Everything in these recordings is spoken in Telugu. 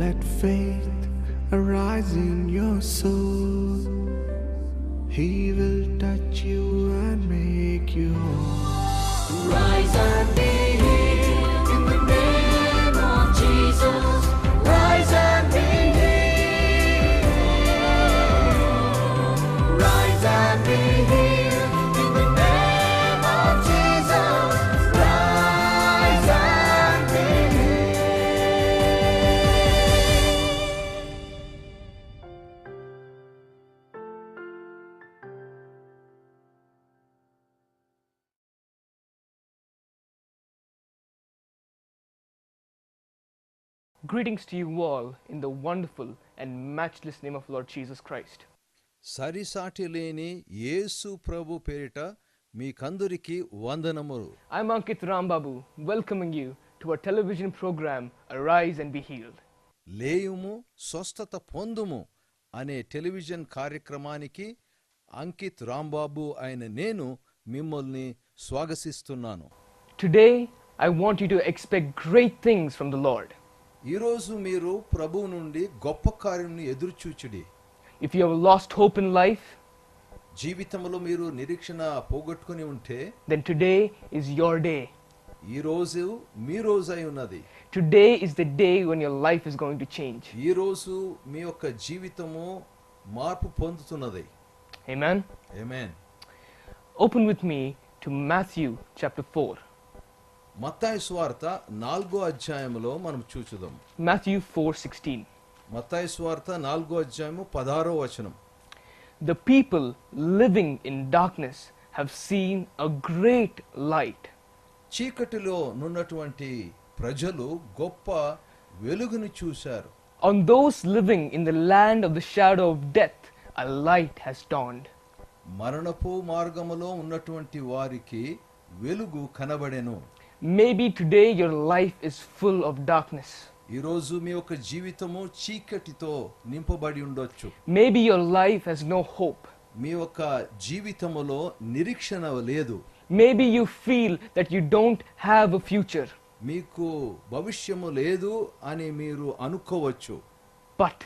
Let faith arise in your soul. He will touch you and make you whole. Rise and be healed in the name of Jesus. Rise and be healed. Rise and be healed in the name of Jesus. Rise and be healed. Greetings to you all in the wonderful and matchless name of Lord Jesus Christ. సరిసాటి లేని యేసు ప్రభు పేరిట మీకందరికీ వందనములు. I'm Ankit Rambabu, welcoming you to our television program, Arise and Be Healed. లేయుము స్వస్థత పొందుము అనే టెలివిజన్ కార్యక్రమానికి అంకిత్ రాంబాబు అయిన నేను మిమ్మల్ని స్వాగతిస్తున్నాను. Today, I want you to expect great things from the Lord. ఈరోజు మీరు ప్రభువు నుండి గొప్ప కార్యంని ఎదురుచూచుడి. If you have lost hope in life, జీవితంలో మీరు నిరీక్షణ పోగొట్టుకుని ఉంటే then today is your day. ఈ రోజు మీ రోజై ఉన్నది. Today is the day when your life is going to change. ఈ రోజు మీ యొక్క జీవితము మార్పు పొందుతున్నది. Amen. Amen. Open with me to Matthew chapter 4. మత్తయి సువార్త 4వ అధ్యాయములో మనం చూచుదాం. Matthew 4:16. మత్తయి సువార్త 4వ అధ్యాయము 16వ వచనం. The people living in darkness have seen a great light. చీకటిలో నున్నటువంటి ప్రజలు గొప్ప వెలుగును చూశారు. On those living in the land of the shadow of death, a light has dawned. మరణపు మార్గములో ఉన్నటువంటి వారికి వెలుగు కనబడెను. Maybe today your life is full of darkness. ఈ రోజు మీ యొక్క జీవితము చీకటితో నింపబడి ఉండొచ్చు. Maybe your life has no hope. మీ యొక్క జీవితములో నిరీక్షణ లేదు. Maybe you feel that you don't have a future. మీకు భవిష్యము లేదు అని మీరు అనుకోవచ్చు. But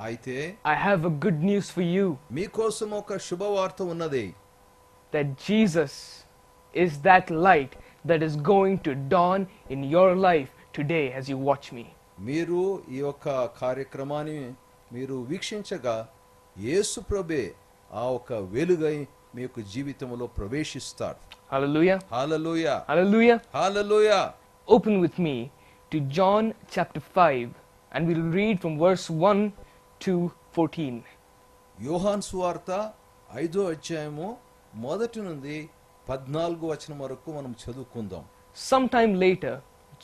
అయితే I have a good news for you, మీకోసం ఒక శుభవార్త ఉన్నది. that Jesus is that light that is going to dawn in your life today as you watch me. మీరు ఈ యొక్క కార్యక్రమాన్ని మీరు వీక్షించగా యేసు ప్రభే ఆ ఒక వెలుగై మీ యొక్క జీవితంలో ప్రవేశిస్తాడు. Hallelujah. Hallelujah, Hallelujah. Hallelujah. Open with me to John chapter 5 and we'll read from verse 1 to 14. యోహాను సువార్త 5వ అధ్యాయము 1 నుండి 14వ వచనం వరకు మనం చదువుకుందాం. Sometime later,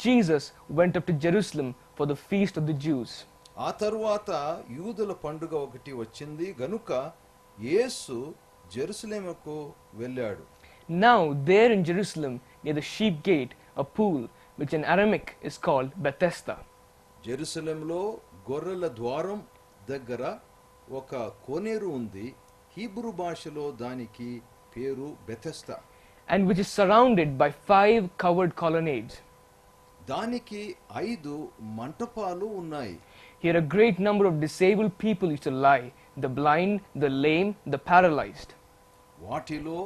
Jesus went up to Jerusalem for the feast of the Jews. ఆ తరువాత యూదుల పండుగ ఒకటి వచ్చింది గనుక యేసు జెరూసలేముకు వెళ్ళాడు. Now there in Jerusalem, near the sheep gate, a pool, which in Aramaic is called Bethesda, జెరూసలేములో గొర్రెల ద్వారం దగ్గర ఒక కోనేరు ఉంది. హీబ్రూ భాషలో దానికి పేరు Bethesda. and which is surrounded by 5 covered colonnades. దానికి 5 మంటపాలు ఉన్నాయి. Here a great number of disabled people used to lie, the blind, the lame, the paralyzed. వాటిలో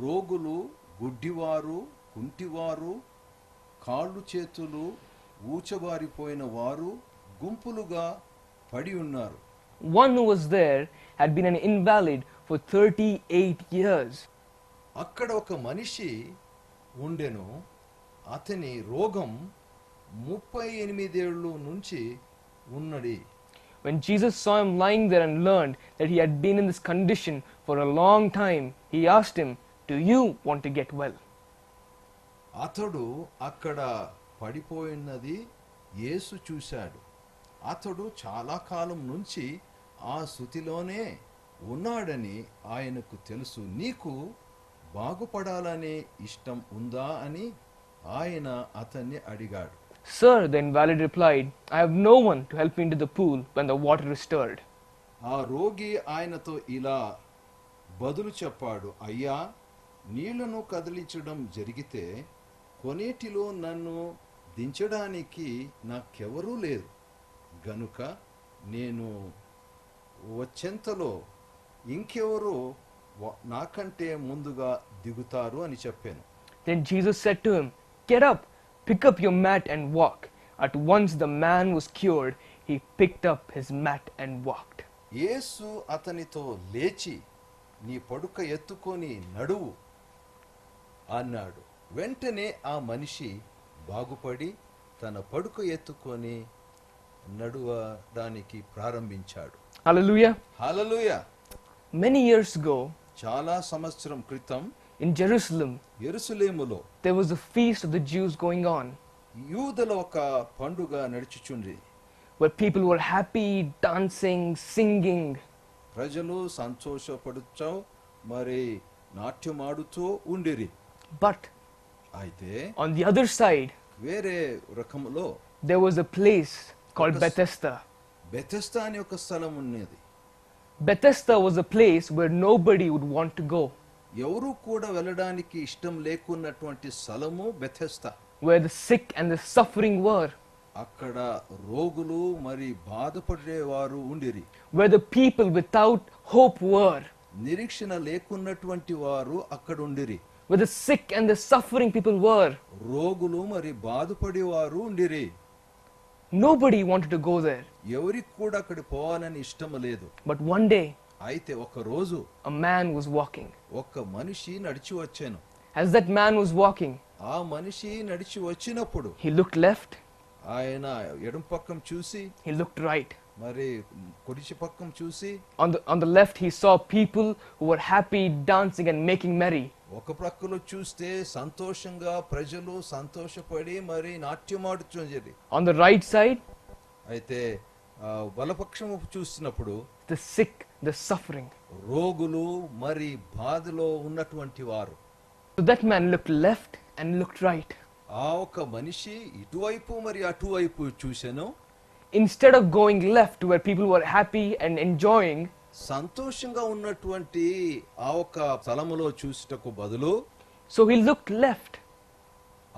రోగులు, గుడ్డివారు, కుంటివారు, కాళ్ళు చేతులు ఊచబారిపోయిన వారు గుంపులుగా పడి ఉన్నారు. One who was there had been an invalid for 38 years. అక్కడ ఒక మనిషి ఉండెను. అతని రోగం 38 ఏళ్ళు నుంచి ఉన్నది. When Jesus saw him lying there and learned that he had been in this condition for a long time, he asked him, "Do you want to get well?" అతడు అక్కడ పడిపోయినది యేసు చూశాడు. అతడు చాలా కాలం నుంచి ఆ స్థితిలోనే ఉన్నాడని ఆయనకు తెలుసు. నీకు బాగుపడాలనే ఇష్టం ఉందా అని ఆయన అతన్ని అడిగాడు. Sir, the invalid replied, "I have no one to help me into the pool when the water is stirred." ఆ రోగి ఆయనతో ఇలా బదులు చెప్పాడు, అయ్యా, నీళ్లను కదిలించడం జరిగితే కొనేటిలో నన్ను దించడానికి నాకెవరూ లేదు. గనుక నేను వచ్చేంతలో ఇంకెవరు నాకంటే ముందుగా దిగుతారు అని చెప్పాను. Then Jesus said to him, "Get up, pick up your mat and walk." At once the man was cured. He picked up his mat and walked. యేసు అతనితో లేచి నీ పడుక ఎత్తుకొని నడువు అన్నాడు. వెంటనే ఆ మనిషి బాగుపడి తన పడుక ఎత్తుకొని నడువడానికి ప్రారంభించాడు. Hallelujah. హల్లెలూయా. Many years ago చాలా సంవత్సరం క్రితం in Jerusalem, యెరూషలేములో there was a feast of the Jews going on, యూదుల ఒక పండుగ నడుచుచుండి. where people were happy, dancing, singing. ప్రజలు సంతోషపడుచు మరి నాట్యమాడుతూ ఉండిరి. But అయితే on the other side, వేరే రకములో there was a place called Bethesda. Bethesda అనే ఒక స్థలం ఉన్నది. Bethesda was a place where nobody would want to go, ఎవరు కూడా వెళ్ళడానికి ఇష్టం లేకున్నటువంటి స్థలము Bethesda. where the sick and the suffering were, అక్కడ రోగులు మరి బాధపడేవారు ఉండిరి. where the people without hope were, నిరీక్షణ లేకున్నటువంటి వారు అక్కడ ఉండిరి. where the sick and the suffering people were. రోగులు మరి బాధపడేవారు ఉండిరి. Nobody wanted to go there. ఎవరికి కూడా అక్కడ పోవాలని ఇష్టం లేదు. But one day, అయితే ఒక రోజు a man was walking. ఒక మనిషి నడిచి వచ్చాను. As that man was walking, ఆ మనిషి నడిచి వచ్చినప్పుడు he looked left, ఆయన ఎడమ పక్కం చూసి he looked right. మరి కుడిచి పక్కం చూసి On the left, he saw people who were happy, dancing and making merry. ఒక ప్రక్కలో చూస్తే సంతోషంగా ప్రజలు సంతోషపడి మరి నాట్యమాడుచుంది. On the right side, అయితే బలపక్షము చూసినప్పుడు the sick, the suffering. రోగులు మరి బాధలో ఉన్నటువంటి వారు. So that man looked left and looked right. ఆ ఒక మనిషి ఇటువైపు మరి అటువైపు చూశాను. Instead of going left where people were happy and enjoying, సంతోషంగా ఉన్నటువంటి ఆ ఒక స్థలములో చూసుటకు బదులు so he looked left,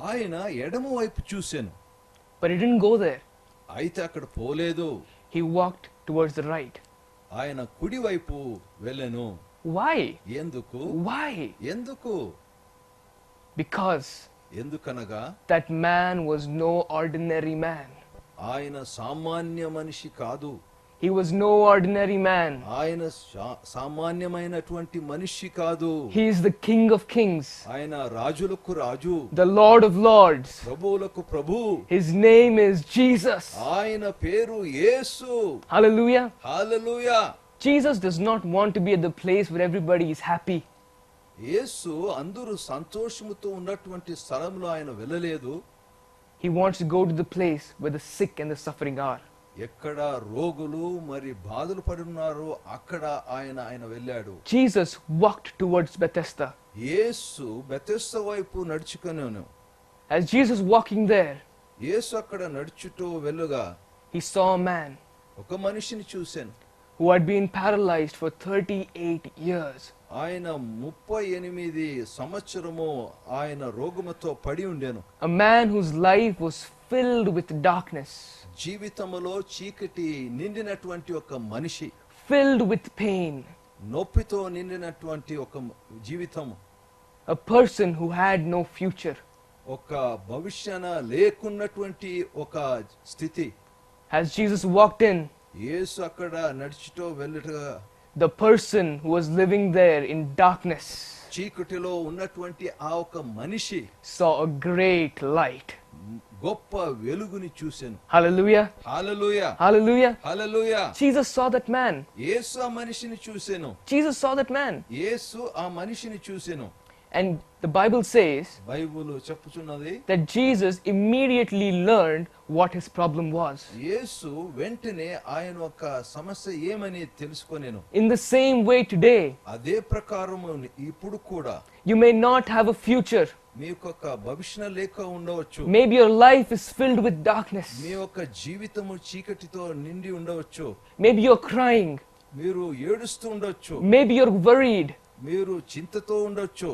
ఆయన ఎడమ వైపు చూశాను. but he didn't go there. అయితే అక్కడ పోలేదు. He walked towards the right. ఆయన కుడి వైపు వెళ్ళెను. Why? ఎందుకు? Why? ఎందుకు? Because ఎందుకనగా that man was no ordinary man. ఆయన సామాన్య మనిషి కాదు. He was no ordinary man. ఆయన సామాన్యమైనటువంటి మనిషి కాదు. He is the King of Kings, ఆయన రాజులకు రాజు, the Lord of Lords. ప్రభువులకు ప్రభు. His name is Jesus. ఆయన పేరు యేసు. Hallelujah. Hallelujah. Jesus does not want to be at the place where everybody is happy. యేసు అందరూ సంతోషముతో ఉన్నటువంటి స్థలంలో ఆయన వెళ్ళలేదు. He wants to go to the place where the sick and the suffering are. ఎక్కడ రోగులు మరి బాధలు పడి ఉన్నారో అక్కడ ఆయన వెళ్ళాడు. Jesus walked towards Bethesda. యేసు బెతెస్దా వైపు నడుచుకొనెను. As Jesus walking there, యేసు అక్కడ నడుచుతూ వెళ్ళుగా he saw a man ఒక మనిషిని చూశాను. who had been paralyzed for 38 years. ఆయన 38 సంవత్సరము ఆయన రోగముతో పడి ఉండెను. A man whose life was filled with darkness, జీవితములో చీకటి నిండినటువంటి ఒక మనిషి, filled with pain. నొప్పితో నిండినటువంటి ఒక జీవితము. A person who had no future. ఒక భవిష్యన లేకున్నటువంటి ఒక స్థితి. As Jesus walked in, యేసు అక్కడ నడుచుటూ వెళ్ళుటగా the person who was living there in darkness చీకటిలో ఉన్నటువంటి ఆ ఒక మనిషి saw a great light. గొప్ప వెలుగుని చూసెను. Hallelujah. Hallelujah. Hallelujah. Hallelujah. Jesus saw that man. Yesu ఆ మనిషిని చూసెను. Jesus saw that man. Yesu ఆ మనిషిని చూసెను. And the Bible says Bible చెప్పుచున్నది that Jesus immediately learned what his problem was. Yesu వెంటనే ఆయన ఒక సమస్య ఏమని తెలుసుకొనెను. In the same way today, అదే ప్రకారము ఇప్పుడు కూడా you may not have a future. మీకు ఒక భవిష్యత్తు లేక ఉండవచ్చు. Maybe your life is filled with darkness. మీ యొక్క జీవితము చీకటితో నిండి ఉండవచ్చు. Maybe you're crying. మీరు ఏడుస్తూ ఉండొచ్చు. Maybe you're worried. మీరు చింతతో ఉండొచ్చు.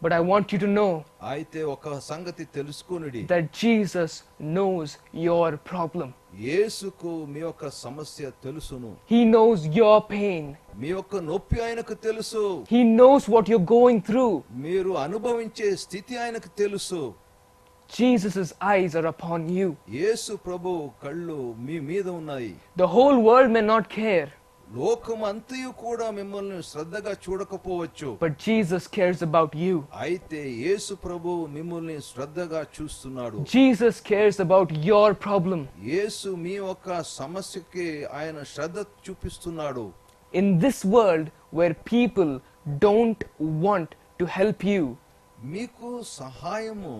But I want you to know అయితే ఒక సంగతి తెలుసుకొనుడి, that Jesus knows your problem. యేసుకు మీ యొక్క సమస్య తెలుసును, He knows your pain. మీ యొక్క నొప్పి ఆయనకు తెలుసు, He knows what you're going through. మీరు అనుభవించే స్థితి ఆయనకు తెలుసు. Jesus' eyes are upon you. యేసు ప్రభు కళ్ళు మీ మీద ఉన్నాయి. The whole world may not care, లోకమంతయు కూడా మిమ్మల్ని శ్రద్ధగా చూడకపోవచ్చు, but Jesus cares about you. అయితే యేసు ప్రభు మిమ్మల్ని శ్రద్ధగా చూస్తున్నాడు. Jesus cares about your problem. యేసు మీ యొక్క సమస్యకి ఆయన శ్రద్ధ చూపిస్తున్నాడు. In this world where people don't want to help you, మీకు సహాయము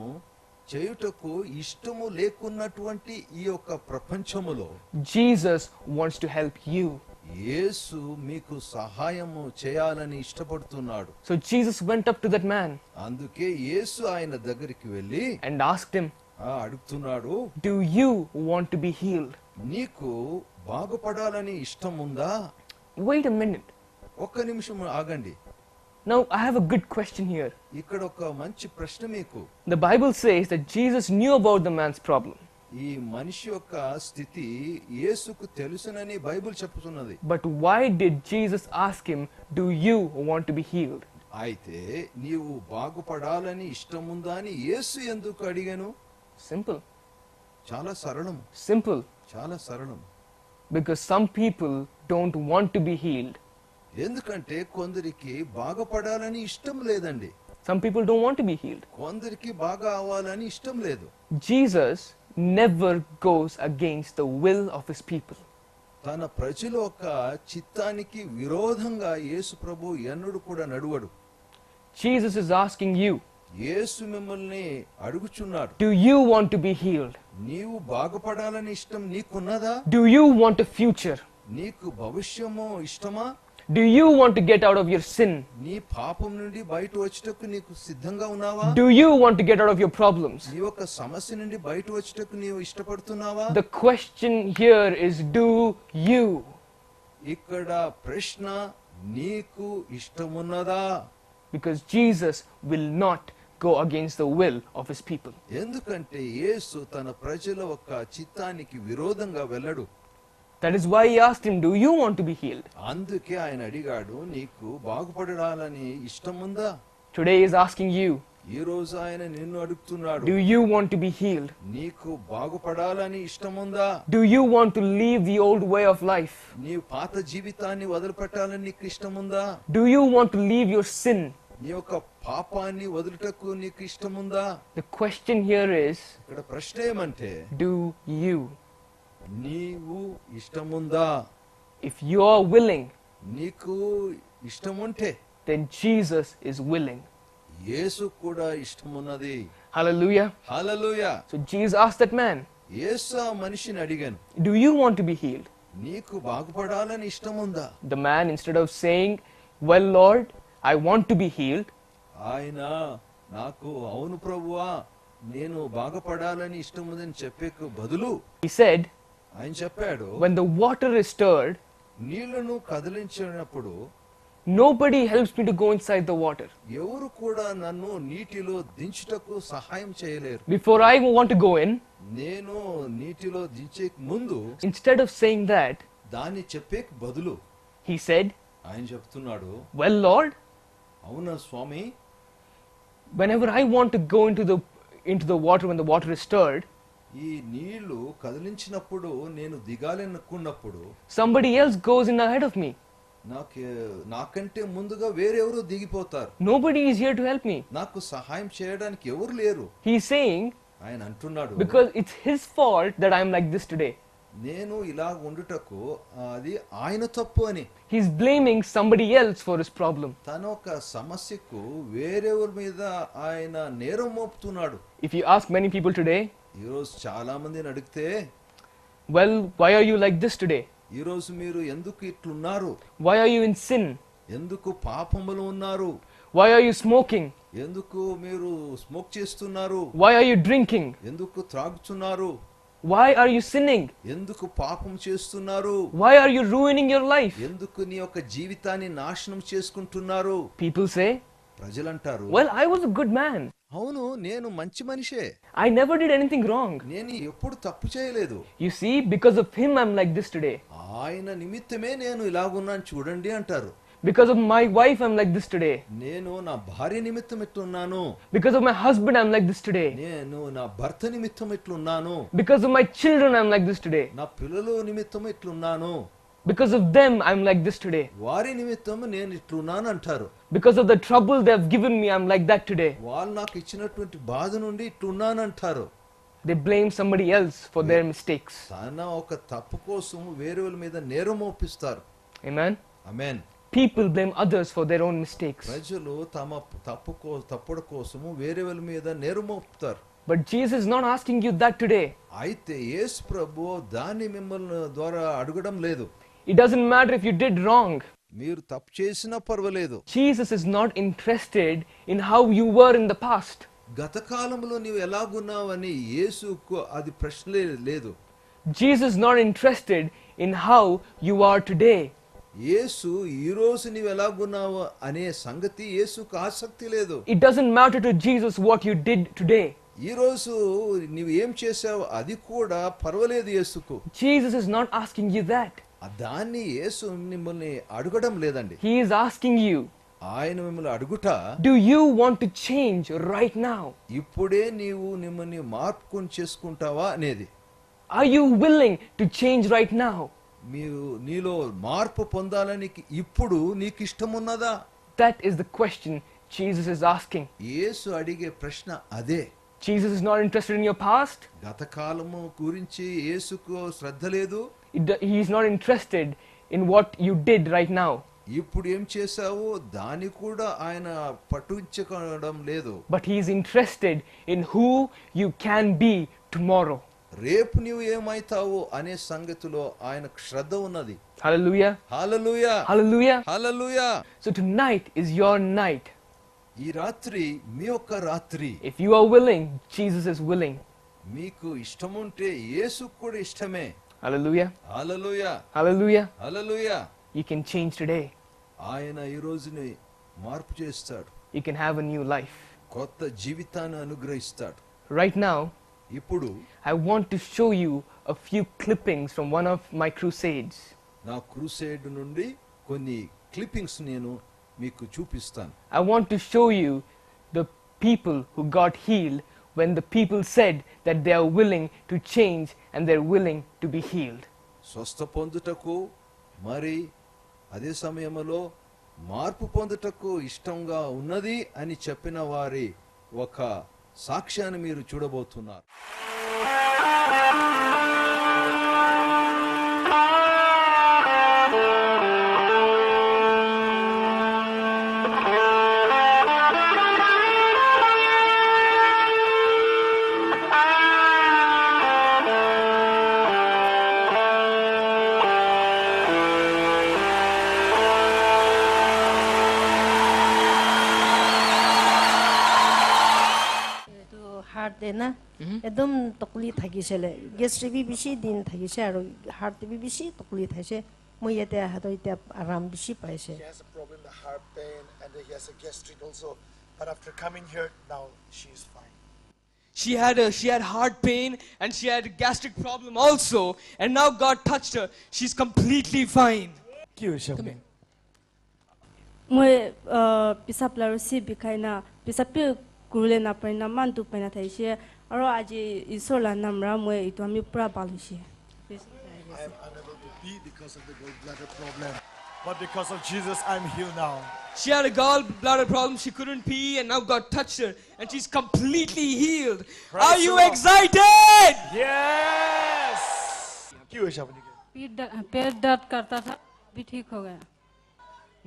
చేయుటకు ఇష్టము లేకున్నటువంటి ఈ యొక్క ప్రపంచములో Jesus wants to help you. యేసు మీకు సహాయము చేయాలని ఇష్టపడుతున్నాడు. So Jesus went up to that man అందుకే యేసు ఆయన దగ్గరికి వెళ్ళి and asked him, అడుగుతున్నాడు, do you want to be healed? నీకు బాగుపడాలని ఇష్టం ఉందా? Wait a minute. ఒక్క నిమిషం ఆగండి. Now I have a good question here. ఇక్కడ ఒక మంచి ప్రశ్న మీకు. The Bible says that Jesus knew about the man's problem. ఈ మనిషి యొక్క స్థితి యేసుకు తెలుసునని Bible చెప్పుతున్నది. But why did Jesus ask him, do you want to be healed? అయితే నీవు బాగుపడాలని ఇష్టం ఉందా అని యేసు ఎందుకు అడిగాను? Simple. చాలా సరళం, Simple. చాలా సరళం. Because some people don't want to be healed. ఎందుకంటే కొందరికి బాగుపడాలని ఇష్టం లేదండి. Some people don't want to be healed. కొందరికి బాగా అవ్వాలని ఇష్టం లేదు. Jesus never goes against the will of his people. తన ప్రజల యొక్క చిత్తానికి విరోధంగా యేసు ప్రభు ఎన్నడూ కూడా నడువడు. Jesus is asking you, యేసు మిమ్మల్ని అడుగుచున్నాడు, do you want to be healed? నీవు బాగుపడాలని ఇష్టం నీకున్నదా? Do you want a future? నీకు భవిష్యము ఇష్టమా? Do you want to get out of your sin? నీ పాపం నుండి బయట వచ్చుటకు నీకు సిద్ధంగా ఉన్నావా? Do you want to get out of your problems? నీ యొక్క సమస్య నుండి బయట వచ్చుటకు నీవు ఇష్టపడుతున్నావా? The question here is, do you? ఇక్కడ ప్రశ్న, నీకు ఇష్టమున్నదా? Because Jesus will not go against the will of his people. ఎందుకంటే యేసు తన ప్రజల యొక్క చిత్తానికి విరోధంగా వెళ్ళడు. That is why he asked him, do you want to be healed? అందుకే ఆయన అడిగాడు, నీకు బాగుపడాలని ఇష్టముందా? Today he is asking you, ఈ రోజు ఆయన నిన్ను అడుగుతున్నాడు, do you want to be healed? నీకు బాగుపడాలని ఇష్టముందా? Do you want to leave the old way of life? నీవు పాత జీవితాన్ని వదిలిపెట్టాలని నీకు ఇష్టముందా? Do you want to leave your sin? నీ యొక్క పాపాన్ని వదులుటకు నీకు ఇష్టముందా? The question here is, ఇక్కడ ప్రశ్న ఏమంటే, do you? నీవు ఇష్టముందా? If you are willing, నీకు ఇష్టముంటే then Jesus is willing. యేసు కూడా ఇష్టమున్నది. Hallelujah. Hallelujah. So Jesus asked that man, Yesu ఆ మనిషిని అడిగాను, do you want to be healed? నీకు బాగుపడాలని ఇష్టముందా? The man, instead of saying, well, Lord, I want to be healed, ఆయన నాకు అవును ప్రభువా నేను బాగుపడాలని ఇష్టముందని చెప్పే బదులు he said, ఆయన చెప్పాడు, when the water is stirred, నీళ్లను కదిలించినప్పుడు nobody helps me to go inside the water. ఎవరు కూడా నన్ను నీటిలో దించుటకు సహాయం చేయలేరు. Before I want to go in, నేను నీటిలో దించే ముందు instead of saying that, దాన్ని చెప్పే బదులు he said, ఆయన చెప్తున్నాడు, well, Lord, అవునా స్వామి, whenever I want to go into the water when the water is stirred, ఈ నీళ్లు కదిలించినప్పుడు నేను దిగాలనుకున్నప్పుడు somebody else goes in ahead of me. నాకంటే ముందుగా వేరెవరో దిగిపోతారు. Nobody is here to help me. నాకు సహాయం చేయడానికి ఎవరు లేరు. He's saying, ఆయన అంటున్నాడు, because it's his fault that I'm like this today. నేను ఇలా ఉండుటకు అది ఆయన తప్పు అని. He's blaming somebody else for his problem. తన ఒక సమస్యకు వేరెవరి మీద ఆయన నేరం మోపుతున్నాడు. If you ask many people today, ఈ రోజు చాలా మందిని అడిగితే, well, why are you like this today? ఈ రోజు మీరు ఎందుకు ఇట్లున్నారు? Why are you in sin? ఎందుకు పాపములో ఉన్నారు? Why are you smoking? ఎందుకు మీరు స్మోక్ చేస్తున్నారు? Why are you drinking? ఎందుకు త్రాగుతున్నారు? Why are you sinning? ఎందుకు పాపం చేస్తున్నారు? Why are you ruining your life? ఎందుకు నీ యొక్క జీవితాన్ని నాశనం చేసుకుంటున్నారు? People say, ప్రజలంటారు, well, I was a good man. అవును నేను మంచి మనిషే, I never did anything wrong. నేను ఎప్పుడు తప్పు చేయలేదు, You see, because of him, I'm like this today. ఆయన నిమిత్తమే నేను ఇలాగున్నాను చూడండి అంటారు. Because of my wife, I'm like this today. నేను నా భార్య నిమిత్తం ఇట్లున్నాను, Because of my husband, I'm like this today. నేను నా భర్త నిమిత్తం ఇట్లున్నాను, Because of my children, I'm like this today. నా పిల్లలు నిమిత్తం ఇట్లున్నాను, Because of them, I'm like this today. వారి నిమిత్తం నేను ఇట్లున్నాను అంటారు. Because of the trouble they've given me, I'm like that today. వాళ్ళు నాకు ఇచ్చినటువంటి బాధ నుండి ఇట్లున్నాను అంటారు. They blame somebody else for their mistakes. తన ఒక తప్పు కోసం వేరే వాళ్ళ మీద నేరం మోపిస్తారు. Amen. Amen. People blame others for their own mistakes. ప్రజలు తమ తప్పుడు కోసము వేరే వాళ్ళ మీద నేరం మోపుతారు. But Jesus is not asking you that today. అయితే యేసు ప్రభు దాన్ని మిమ్మల్ని ద్వారా అడగడం లేదు. It doesn't matter if you did wrong. మీరు తప్పు చేసినా పర్వాలేదు. Jesus is not interested in how you were in the past. గత కాలంలో నీవు ఎలాగున్నావని యేసుకు అది ప్రశ్నే లేదు. Jesus is not interested in how you are today. యేసు ఈ రోజు నీవు ఎలాగున్నావు అనే సంగతి యేసుకు ఆసక్తి లేదు. It doesn't matter to Jesus what you did today. ఈ రోజు నీవు ఏం చేసావు అది కూడా పర్వాలేదు యేసుకు. Jesus is not asking you that. దాన్ని యేసు మిమ్మల్ని అడగడం లేదండి. He is asking you, ఆయన మిమ్మల్ని అడుగుట, do you want to change right now? ఇప్పుడే నీవు మిమ్మల్ని మార్పుకొని చేసుకుంటావా అనేది. Are you willing to change right now? నీలో మార్పు పొందాలని ఇప్పుడు నీకు ఇష్టం ఉన్నదా? That is the question Jesus is asking. యేసు అడిగే ప్రశ్న అదే. Jesus is not interested in your past. గత కాలము గురించి యేసుకు శ్రద్ధ లేదు. He is not interested in what you did right now. ఇప్పుడు ఏం చేశావో దాన్ని కూడా ఆయన పట్టించుకోవడం లేదు. But he is interested in who you can be tomorrow. రేపు నీవు ఏమైతావో అనే సంగతిలో ఆయనకు శ్రద్ధ ఉన్నది. Hallelujah. Hallelujah. Hallelujah. Hallelujah. So tonight is your night. ఈ రాత్రి మీ యొక్క రాత్రి. If you are willing, Jesus is willing. మీకు ఇష్టం ఉంటే యేసుకు కూడా ఇష్టమే. Hallelujah. Hallelujah. Hallelujah. Hallelujah. You can change today. ఆయన ఈ రోజుని మార్పు చేస్తాడు. You can have a new life. కొత్త జీవితాన్ని అనుగ్రహిస్తాడు. Right now, ఇప్పుడు I want to show you a few clippings from one of my crusades. నా క్రూసేడ్ నుండి కొన్ని క్లిప్పింగ్స్ నేను మీకు చూపిస్తాను. I want to show you the people who got healed when the people said that they are willing to change and they're willing to be healed. స్వస్థ పొందుటకు మరి అదే సమయంలో మార్పు పొందుటకు ఇష్టంగా ఉన్నది అని చెప్పిన వారి ఒక సాక్ష్యాన్ని మీరు చూడబోతున్నారు. हार्ट देना एकदम तकली থাকিছিলে গেস্ট্রিক বি বেশি দিন থাকিছে আৰু হার্ট বি বেশি তকলি থাইছে মই ইয়াতে হাত এতিয়া আরাম বেশি পাইছে He has a problem, the heart pain, and he has a gastric also. But after coming here, now she is fine. She had heart pain and she had a gastric problem also, and now God touched her. She's completely fine. মই পিসাব লাৰুছি বিখাইনা পিসাব গুৰুলে নাপাইনা মান তু পাইনা থাইছে আৰু আজি ঈশ্বৰলা নামৰা মই ইটো আমি পুৰা পালিছে I am unable to pee because of the gallbladder problem. But because of Jesus, I'm healed now. She had a gallbladder problem, she couldn't pee, and now God touched her and she's completely healed. Praise Are you the Lord. excited? Yes! क्यों है शाबाश? पेट दर्द करता था भी ठीक हो गया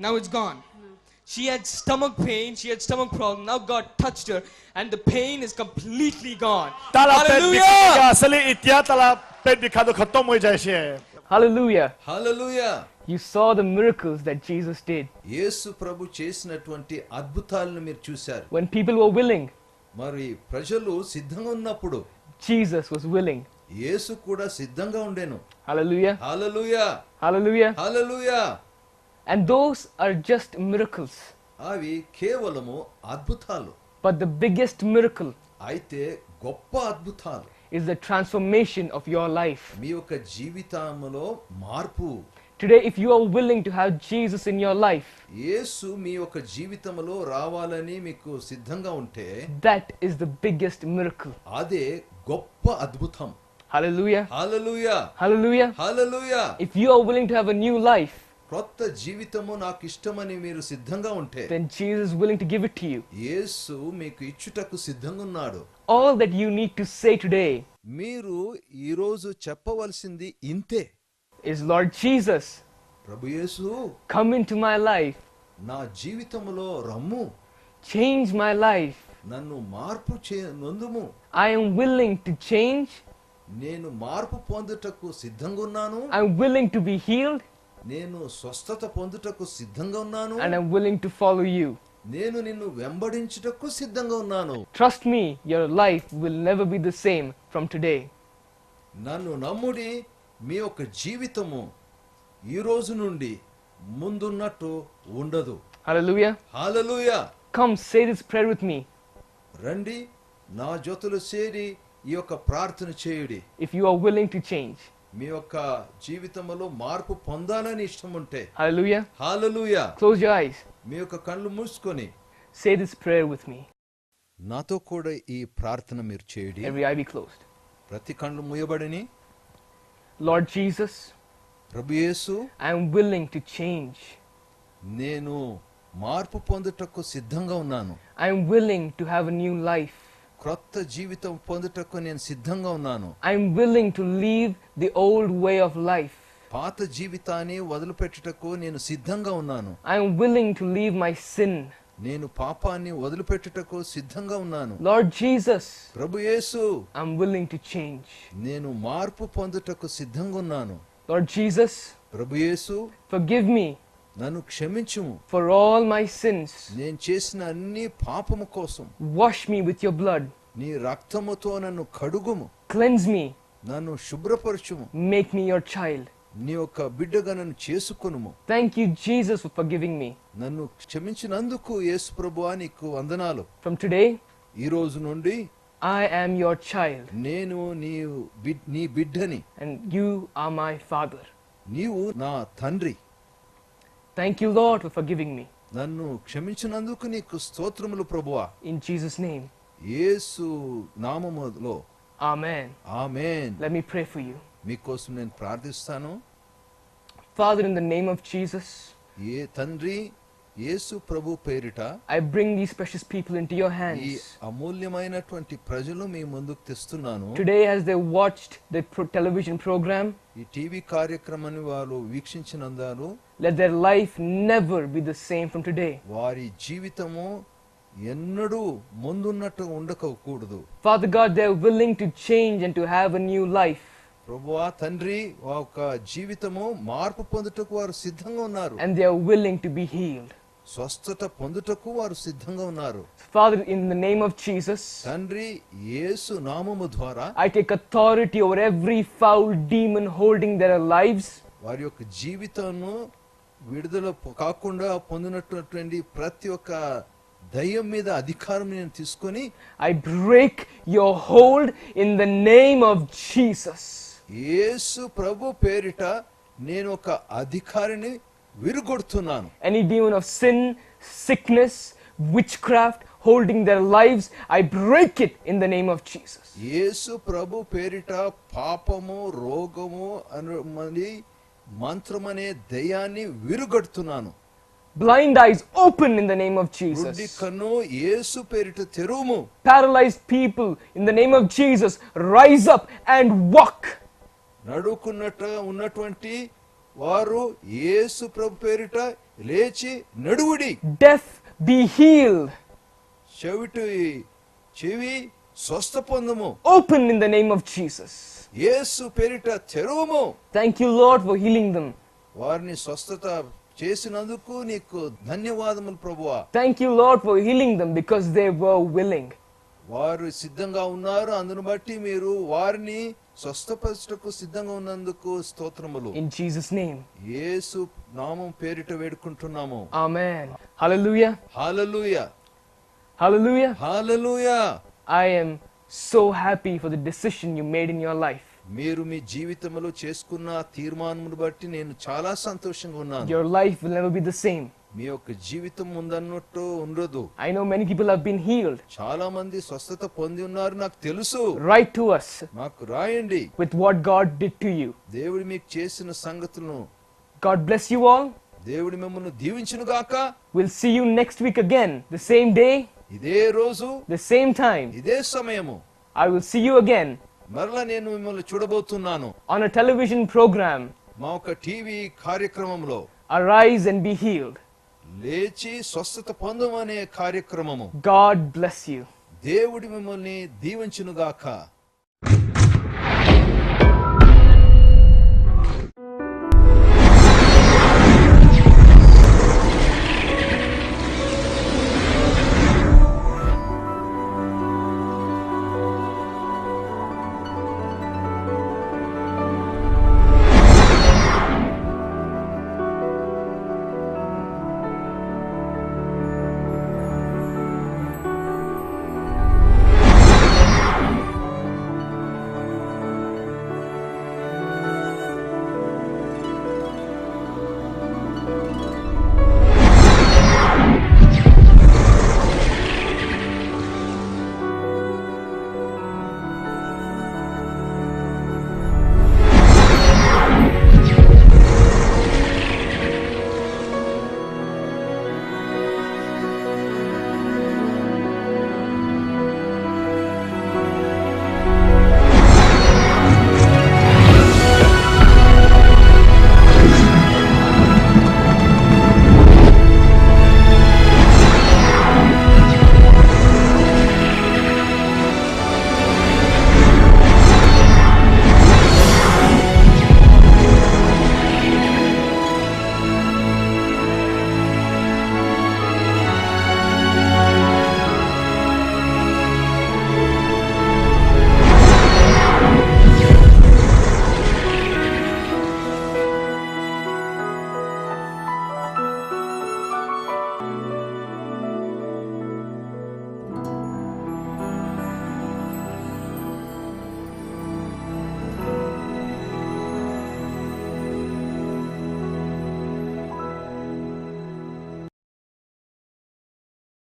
Now it's gone. She had stomach pain, she had stomach problem. Now God touched her and the pain is completely gone. Hallelujah! असली इतिया तला पेट दिखा दो खत्म हो जाए शे. Hallelujah. Hallelujah. You saw the miracles that Jesus did యేసు ప్రభు చేసినటువంటి అద్భుతాలను మీరు చూశారు. when people were willing. మరి ప్రజలు సిద్ధంగా ఉన్నప్పుడు Jesus was willing. యేసు కూడా సిద్ధంగా ఉండేను. Hallelujah. Hallelujah. Hallelujah. Hallelujah. And those are just miracles. అవి కేవలము అద్భుతాలు. But the biggest miracle అయితే గొప్ప అద్భుతాలు is the transformation of your life. మీ యొక్క జీవితంలో మార్పు. Today, if you are willing to have Jesus in your life, యేసు మీ యొక్క జీవితంలో రావాలని మీకు సిద్ధంగా ఉంటే that is the biggest miracle. అదే గొప్ప అద్భుతం. Hallelujah. Hallelujah, Hallelujah. Hallelujah. If you are willing to have a new life, కొత్త జీవితము నాకు ఇష్టమని మీరు సిద్ధంగా ఉంటే then Jesus is willing to give it to you. యేసు మీకు ఇచ్చుటకు సిద్ధంగా ఉన్నాడు. All that you need to say today మీరు ఈ రోజు చెప్పవలసింది ఇంతే. is, Lord Jesus, Prabhu Yesu, come into my life, నా జీవితంలో రమ్ము, change my life. నన్ను మార్పు నొందుము. I am willing to change. నేను మార్పు పొందుటకు సిద్ధంగా ఉన్నాను. I am willing to be healed, నేను స్వస్థత పొందుటకు సిద్ధంగా ఉన్నాను. and I am willing to follow you. నేను నిన్ను వెంబడించుటకు సిద్ధంగా ఉన్నాను. Trust me, your life will never be the same from today. నన్ను నమ్ముడి, మీ యొక్క జీవితము ఈ రోజు నుండి ముందున్నట్టు ఉండదు. Hallelujah. Hallelujah. Come, say this prayer with me. రండి, నా జొతులు చేరి ఈ యొక్క ప్రార్థన చేయుడి. If you are willing to change. మీ యొక్క జీవితంలో మార్పు పొందాలని ఇష్టం ఉంటే. Hallelujah. Hallelujah. Close your eyes. మీ యొక్క కళ్ళు మూసుకొని Say this prayer with me. నాతో కూడా ఈ ప్రార్థన మీరు చేయుడి. Every eye be closed. ప్రతి కళ్ళు మూయబడిని. Lord Jesus, Prabhu Yesu, I am willing to change. నేను మార్పు పొందుటకు సిద్ధంగా ఉన్నాను. I am willing to have a new life. క్రొత్త జీవితం పొందుటకు నేను సిద్ధంగా ఉన్నాను. I am willing to leave the old way of life. పాత జీవితాన్ని వదిలిపెట్టుటకు నేను సిద్ధంగా ఉన్నాను. I am willing to leave my sin. నేను పాపాన్ని వదిలిపెట్టుటకు సిద్ధంగా ఉన్నాను. Lord Jesus, Prabhu Yesu, I am willing to change. నేను మార్పు పొందుటకు సిద్ధంగా ఉన్నాను. Lord Jesus, ప్రభు యేసు, forgive me నన్ను క్షమించుము. for all my sins. నేను చేసిన అన్ని పాపము కోసం Wash me with your blood. నీ రక్తముతో నన్ను కడుగుము. Cleanse me. నన్ను శుభ్రపరచుము. Make me your child. నీ యొక్క బిడ్డగా నన్ను చేసుకొనుము. Thank you, Jesus, for forgiving me. నన్ను క్షమించినందుకు యేసు ప్రభువా నీకు వందనాలు. From today, ఈ రోజు నుండి I am your child, నేను నీ బిడ్డని. and you are my father. నీవు నా తండ్రి. Thank you, Lord, for forgiving me. నన్ను క్షమించినందుకు నీకు స్తోత్రములు ప్రభువా. In Jesus' name, యేసు నామములో amen. Amen. Let me pray for you. మీకోసం నేను ప్రార్థిస్తాను. Father, in the name of Jesus, ఏ తండ్రి యేసు ప్రభు పేరిట I bring these precious people into your ఈ hands. అమూల్యమైనటువంటి ప్రజలు మీ ముందుకు తెస్తున్నాను. Today, as they watched the television program, ఈ టీవీ కార్యక్రమాన్ని వారు వీక్షించినందుకు let their life never be the same from today. వారి జీవితము ఎన్నడూ ముందున్నట్టు ఉండకూడదు. Father God, they are willing to change and to have a new life. ప్రభువా తండ్రి, ఒక జీవితము మార్పు పొందుటకు వారు సిద్ధంగా ఉన్నారు. And they are willing to be healed. స్వస్థత పొందుటకు వారు సిద్ధంగా ఉన్నారు. Father, in the name of Jesus, తండ్రి యేసు నామము ద్వారా I take authority over every foul demon holding their lives. వారి యొక్క జీవితాన్ని విడుదల కాకుండా పొందినటువంటి ప్రతి ఒక్క దయ్యం మీద అధికారం నేను తీసుకొని I break your hold in the name of Jesus. యేసు ప్రభు పేరిట నేను ఒక అధికారిని విరుగొడుతున్నాను. Any demon of sin, sickness, witchcraft holding their lives, I break it in the name of Jesus. యేసు ప్రభు పేరిట పాపము, రోగము అనే మంత్రమనే దయ్యాన్ని విరుగొడుతున్నాను. Blind eyes open in the name of గుడ్డి Jesus. కన్ను యేసు పేరిట తెరువుము. Paralyzed people in the name of Jesus, rise up and walk. నడుకున్నట్టు ఉన్నటువంటి వారు యేసు ప్రభు పేరిట లేచి నడువుడి. Deaf, be healed. చెవి స్వస్థ పొందము. Open in the name of Jesus. యేసు పేరిట తెరువుము. Thank you, Lord, for healing them. వారిని స్వస్థత చేసినందుకు నీకు ధన్యవాదములు ప్రభువా. Thank you, Lord, for healing them because they were willing. వారు సిద్ధంగా ఉన్నారు, అందును బట్టి మీరు వారిని స్వస్థపరచుటకు సిద్ధంగా ఉన్నందుకు స్తోత్రములు. In Jesus' name. యేసు నామం పేరిట వేడుకుంటున్నాము. Amen. Hallelujah. Hallelujah. Hallelujah. Hallelujah. I am so happy for the decision you made in your life. మీరు మీ జీవితంలో చేసుకున్న తీర్మానమును బట్టి నేను చాలా సంతోషంగా ఉన్నాను. Your life will never be the same. మీ యొక్క జీవితం ముందన్నట్టు ఉండదు. I know many people have been healed. చాలా మంది స్వస్థత పొంది ఉన్నారు, నాకు తెలుసు. Write to us నాకు రాయండి with what God did to you. దేవుడు మీకు చేసిన సంగతులను. God bless you all. దేవుడు మిమ్మల్ని దీవించును గాక. We'll see you next week again, the same day, ఇదే రోజు, the same time. ఇదే సమయము. I will see you again మరలా నేను మిమ్మల్ని చూడబోతున్నాను on a television program, మా ఒక టీవీ కార్యక్రమంలో. Arise and be healed. లేచి స్వస్థత పొందమనే కార్యక్రమము. God bless you. దేవుడు మిమ్మల్ని దీవించును గాక.